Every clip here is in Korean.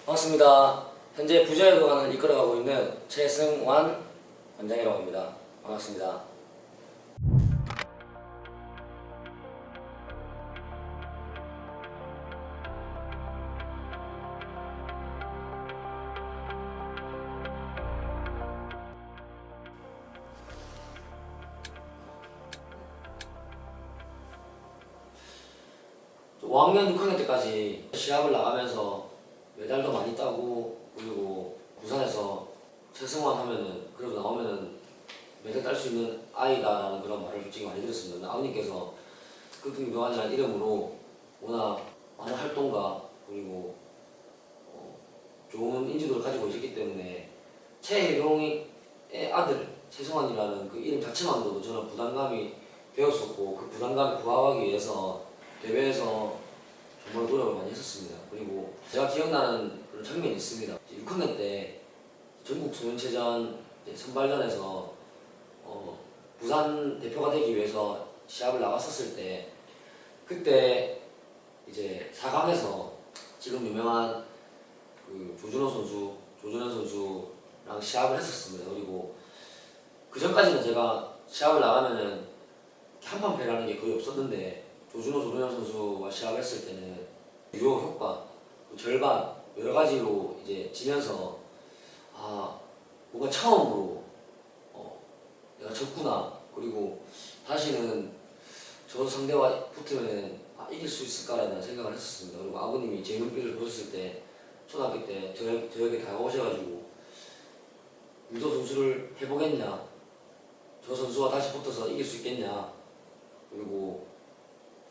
반갑습니다. 현재 부자유도관을 이끌어가고 있는 최승완 원장이라고 합니다. 반갑습니다. 저 5학년, 6학년 때까지 시합을 나가면서 메달도 많이 따고, 그리고 부산에서 최승완 하면은 그래도 나오면은 메달 딸 수 있는 아이다라는 그런 말을 솔직히 많이 들었습니다. 아버님께서 끄뚱유도관이라는 이름으로 워낙 많은 활동가 그리고 좋은 인지도를 가지고 있었기 때문에 최혜룡의 아들 최승완이라는 그 이름 자체만으로도 저는 부담감이 되었었고, 그 부담감을 부합하기 위해서 대회에서 정말 노력을 많이 했었습니다. 그리고 제가 기억나는 그런 장면이 있습니다. 6학년 때 전국 소년체전 선발전에서 부산 대표가 되기 위해서 시합을 나갔었을 때, 그때 이제 4강에서 지금 유명한 그 조준현 선수랑 시합을 했었습니다. 그리고 그 전까지는 제가 시합을 나가면은 한판 패라는 게 거의 없었는데, 조준현 선수와 시합을 했을 때는 유효 효과, 절반 여러 가지로 이제 지면서 뭔가 처음으로 내가 졌구나, 그리고 다시는 저 상대와 붙으면 이길 수 있을까라는 생각을 했었습니다. 그리고 아버님이 제 눈빛을 보셨을 때 초등학교 때 저에게 다가오셔가지고 유도 선수를 해보겠냐, 저 선수와 다시 붙어서 이길 수 있겠냐, 그리고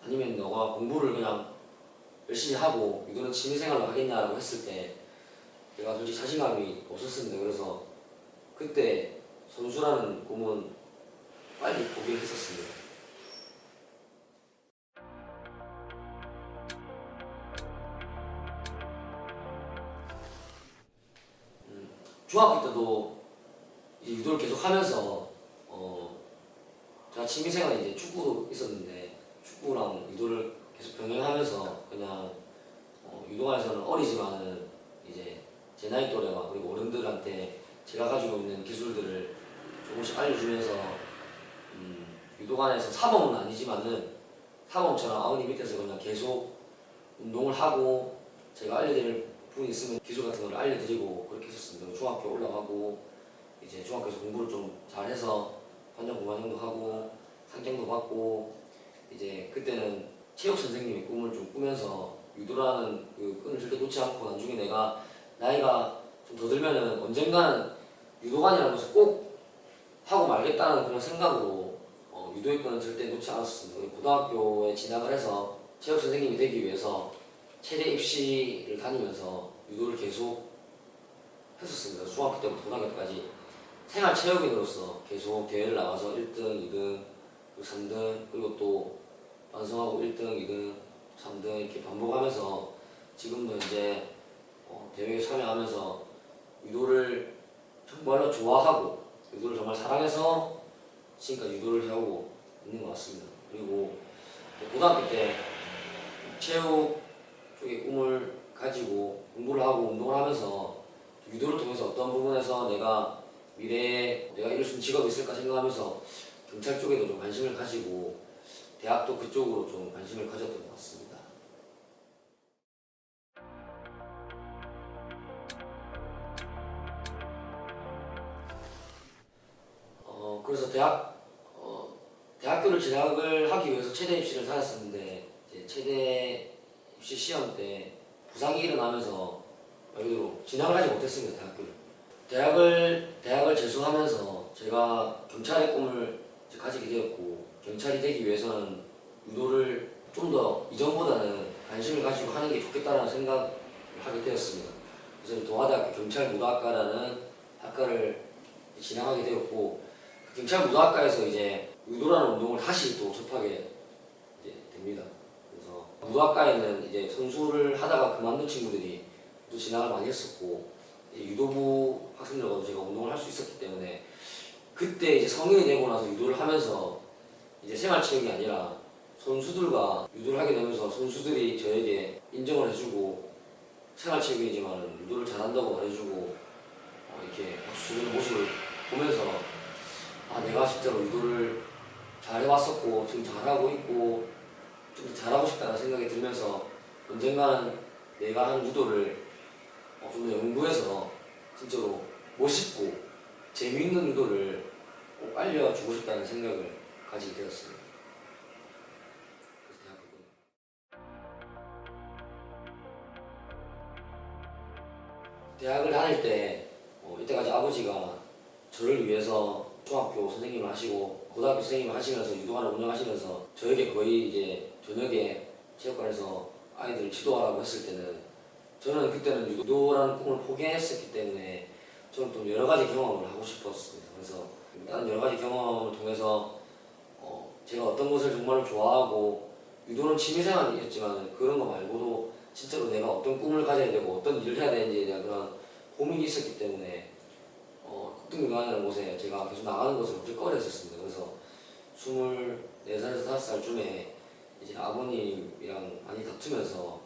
아니면 너가 공부를 그냥 열심히 하고 유도는 취미생활로 하겠냐라고 했을 때 제가 솔직히 자신감이 없었습니다. 그래서 그때 선수라는 꿈은 빨리 포기를 했었습니다. 중학교 때도 유도를 계속 하면서 제가 취미생활이 이제 축구도 있었는데, 축구랑 유도를 계속 병행하면서 그냥 유도관에서는 어리지만은 이제 제 나이 또래와 그리고 어른들한테 제가 가지고 있는 기술들을 조금씩 알려주면서 유도관에서 사범은 아니지만은 사범처럼 아버님 밑에서 그냥 계속 운동을 하고 제가 알려드릴 부분이 있으면 기술 같은 걸 알려드리고 그렇게 했었습니다. 중학교 올라가고 이제 중학교에서 공부를 좀 잘해서 반장 부반장도 하고 상장도 받고, 이제 그때는 체육 선생님의 꿈을 좀 꾸면서 유도라는 그 끈을 절대 놓지 않고, 나중에 내가 나이가 좀 더 들면은 언젠가는 유도관이라는 것을 꼭 하고 말겠다는 그런 생각으로 유도의 끈은 절대 놓지 않았습니다. 고등학교에 진학을 해서 체육 선생님이 되기 위해서 체대 입시를 다니면서 유도를 계속 했었습니다. 중학교 때부터 고등학교 때까지 생활 체육인으로서 계속 대회를 나가서 1등, 2등, 3등, 그리고 또 완성하고 1등, 2등, 3등 이렇게 반복하면서 지금도 이제 대회에 참여하면서 유도를 정말로 좋아하고 유도를 정말 사랑해서 지금까지 유도를 해오고 있는 것 같습니다. 그리고 고등학교 때 체육 쪽의 꿈을 가지고 공부를 하고 운동을 하면서 유도를 통해서 어떤 부분에서 내가 미래에 내가 이룰 수 있는 직업이 있을까 생각하면서 경찰 쪽에도 좀 관심을 가지고 대학도 그쪽으로 좀 관심을 가졌던 것 같습니다. 그래서 대학교를 진학을 하기 위해서 체대 입시를 다녔었는데, 이제 체대 입시 시험 때 부상이 일어나면서 말 그대로 진학을 하지 못했습니다. 대학을 재수하면서 제가 경찰의 꿈을 가지게 되었고, 경찰이 되기 위해서는 유도를 좀 더 이전보다는 관심을 가지고 하는 게 좋겠다라는 생각을 하게 되었습니다. 그래서 동아대학교 경찰무도학과라는 학과를 진학하게 되었고, 그 경찰무도학과에서 이제 유도라는 운동을 다시 또 접하게 이제 됩니다. 그래서 무도학과에는 이제 선수를 하다가 그만둔 친구들이 또 진학을 많이 했었고, 유도부 학생들과도 제가 운동을 할 수 있었기 때문에 그때 이제 성인이 되고 나서 유도를 하면서 이제 생활체육이 아니라 선수들과 유도를 하게 되면서 선수들이 저에게 인정을 해주고 생활체육이지만 유도를 잘한다고 말해주고 이렇게 박수 치는 모습을 보면서 내가 실제로 유도를 잘 해왔었고 지금 잘하고 있고 좀 더 잘하고 싶다는 생각이 들면서 언젠가는 내가 하는 유도를 좀 더 연구해서 진짜로 멋있고 재미있는 유도를 꼭 알려주고 싶다는 생각을 가지게 되었습니다. 그래서 대학을 다닐 때 이때까지 아버지가 저를 위해서 중학교 선생님을 하시고 고등학교 선생님을 하시면서 유도관을 운영하시면서 저에게 거의 이제 저녁에 체육관에서 아이들을 지도하라고 했을 때는 저는 그때는 유도라는 꿈을 포기했었기 때문에 저는 또 여러 가지 경험을 하고 싶었습니다. 그래서 다른 여러 가지 경험을 통해서 제가 어떤 것을 정말로 좋아하고 유도는 취미생활이었지만 그런 거 말고도 진짜로 내가 어떤 꿈을 가져야 되고 어떤 일을 해야 되는지에 대한 그런 고민이 있었기 때문에 국등교육원이라는 곳에 제가 계속 나가는 것을 엄청 꺼려했었습니다. 그래서 24살에서 5살쯤에 이제 아버님이랑 많이 다투면서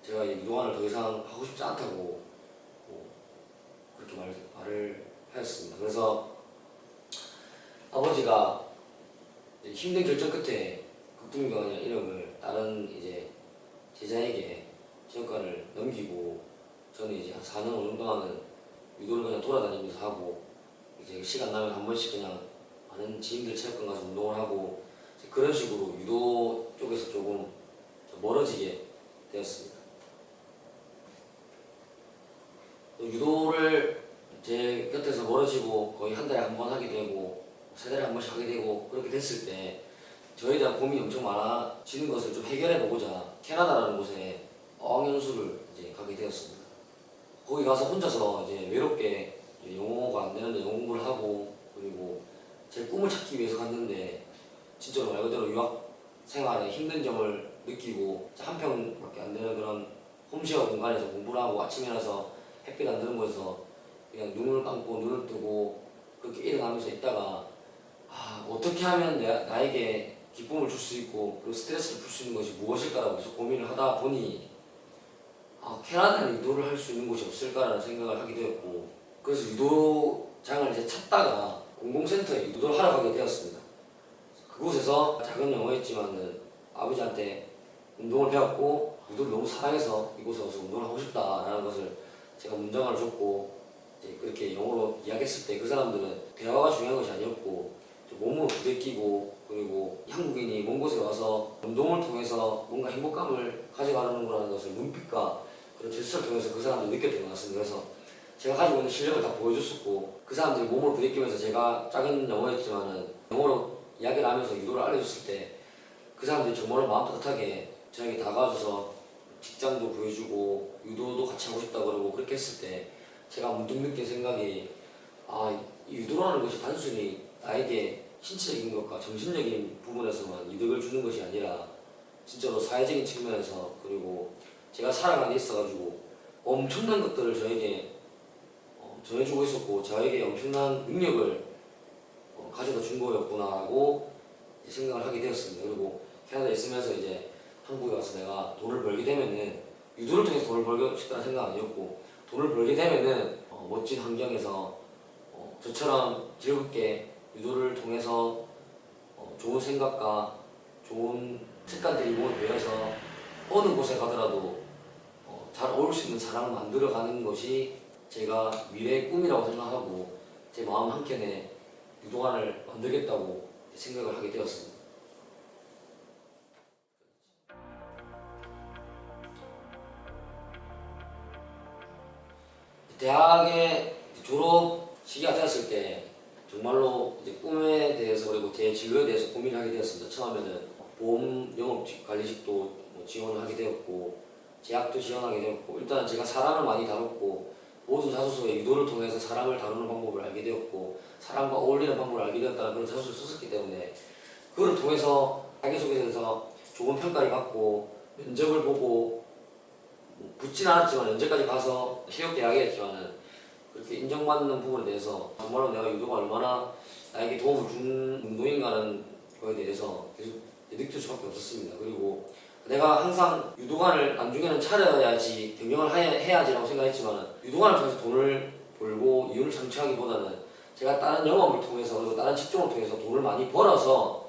제가 이 유도관을 더 이상 하고 싶지 않다고 그렇게 말을 하였습니다. 그래서 아버지가 힘든 결정 끝에 국등교육원이라는 이름을 다른 이제 제자에게 체육관을 넘기고 저는 이제 한 4년 5년 동안은 유도를 그냥 돌아다니면서 하고 이제 시간 나면 한 번씩 그냥 많은 지인들 체육관 가서 운동을 하고 그런 식으로 유도 쪽에서 조금 멀어지게 되었습니다. 유도를 제 곁에서 멀어지고 거의 한 달에 한 번 하게 되고 3달에 한 번씩 하게 되고 그렇게 됐을 때 저에 대한 고민이 엄청 많아지는 것을 좀 해결해 보고자 캐나다라는 곳에 어학연수를 이제 가게 되었습니다. 거기 가서 혼자서 이제 외롭게 영어가 안 되는데 영어 공부를 하고 그리고 제 꿈을 찾기 위해서 갔는데 진짜로 말 그대로 유학 생활의 힘든 점을 느끼고 한 평밖에 안 되는 그런 홈쉐어 공간에서 공부를 하고 아침에 일어나서 햇빛 안 드는 곳에서 그냥 눈을 감고 눈을 뜨고 그렇게 일어나면서 있다가 어떻게 하면 나에게 기쁨을 줄 수 있고 그리고 스트레스를 풀 수 있는 것이 무엇일까라고 계속 고민을 하다 보니 캐나다에 유도를 할 수 있는 곳이 없을까라는 생각을 하게 되었고 그래서 유도장을 이제 찾다가 공공센터에 유도를 하러 가게 되었습니다. 그곳에서 작은 영어였지만은 아버지한테 운동을 배웠고 유도를 너무 사랑해서 이곳에 와서 운동을 하고 싶다라는 것을 제가 문장을 줬고 이제 그렇게 영어로 이야기했을 때 그 사람들은 대화가 중요한 것이 아니었고 몸으로 부대끼고 그리고 한국인이 먼 곳에 와서 운동을 통해서 뭔가 행복감을 가져가는 거라는 것을 눈빛과 그런 제스처를 통해서 그 사람들이 느꼈던 것 같습니다. 그래서 제가 가지고 있는 실력을 다 보여줬었고 그 사람들이 몸을 부대끼면서 제가 작은 영어였지만은 영어로 이야기를 하면서 유도를 알려줬을 때 그 사람들이 정말로 마음 따뜻하게 저에게 다가와줘서 직장도 보여주고 유도도 같이 하고 싶다 그러고 그렇게 했을 때 제가 문득 느낀 생각이 이 유도라는 것이 단순히 나에게 신체적인 것과 정신적인 부분에서만 이득을 주는 것이 아니라 진짜로 사회적인 측면에서 그리고 제가 살아가는 데 있어가지고 엄청난 것들을 저에게 전해주고 있었고 저에게 엄청난 능력을 가져다 준 거였구나라고 생각을 하게 되었습니다. 그리고 캐나다에 있으면서 이제 한국에 와서 내가 돈을 벌게 되면은 유도를 통해서 돈을 벌고 싶다는 생각은 아니었고 돈을 벌게 되면은 멋진 환경에서 저처럼 즐겁게 유도를 통해서 좋은 생각과 좋은 습관들이 몸에 배어서 어느 곳에 가더라도 잘 어울릴 수 있는 사람을 만들어가는 것이 제가 미래의 꿈이라고 생각하고 제 마음 한켠에 유도관을 만들겠다고 생각을 하게 되었습니다. 대학의 졸업 시기가 되었을 때 정말로 이제 꿈에 대해서 그리고 제 진로에 대해서 고민을 하게 되었습니다. 처음에는 보험 영업 관리직도 지원을 하게 되었고 제약도 지원하게 되었고 일단 제가 사람을 많이 다뤘고 모든 자소서에 유도를 통해서 사람을 다루는 방법을 알게 되었고 사람과 어울리는 방법을 알게 되었다는 그런 자소서를 썼었기 때문에 그걸 통해서 자기소개서에서 좋은 평가를 받고 면접을 보고 붙진 않았지만 현재까지 가서 체육대학이었지만은 그렇게 인정받는 부분에 대해서 정말로 내가 유도가 얼마나 나에게 도움을 준 운동인가라는 거에 대해서 계속 느낄 수밖에 없었습니다. 그리고 내가 항상 유도관을 나중에는 차려야지 경영을 해야지라고 생각했지만 유도관을 통해서 돈을 벌고 이윤을 창출하기보다는 제가 다른 영업을 통해서 그리고 다른 직종을 통해서 돈을 많이 벌어서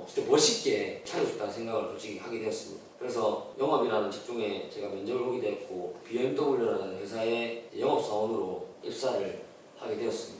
진짜 멋있게 차리고 싶다는 생각을 솔직히 하게 되었습니다. 그래서 영업이라는 직종에 제가 면접을 보게 되었고 BMW라는 회사의 영업사원으로 입사를 하게 되었습니다.